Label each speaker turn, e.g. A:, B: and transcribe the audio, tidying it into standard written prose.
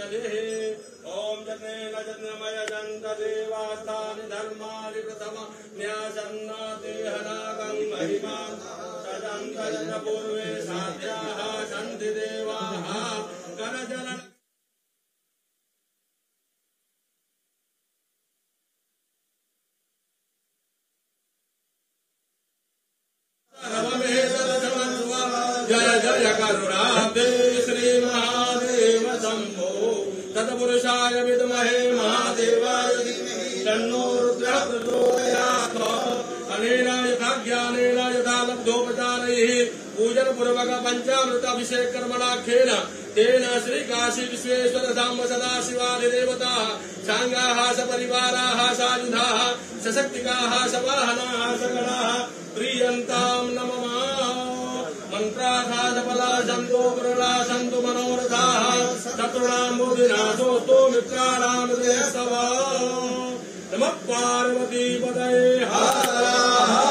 A: ओम जनेन जन्मय जन्त देवास्तानि धर्माणि प्रथम न्यासन्नाते हनागं महिमा तदन्त जन पूर्वे साध्याः सन्ति देवाः करजल जय जय करुणाब्धे श्री महादेव शंभो तत्पुरुषाय विद्महे महादेवाय धीमहि तन्नो रुद्रः प्रचोदयात्। अनेन यथा ज्ञानेन यथा लब्धोपचारैः पूजन पूर्वक पंचामृत अभिषेक कर्मणाख्येन तेन श्री काशी विश्वेश्वर धाम सदाशिवादिदेवताः सांगाः सपरिवाराः सायुधाः सशक्तिकाः सवाहनाः सकलाः प्रीयन्तां नमः। मंत्राघात फला संतो प्रला संतो मनोरथाः शत्रूणां बुद्धिनाशोऽस्तु मित्राणां हृदयस्तव। नमः पार्वती पतये हर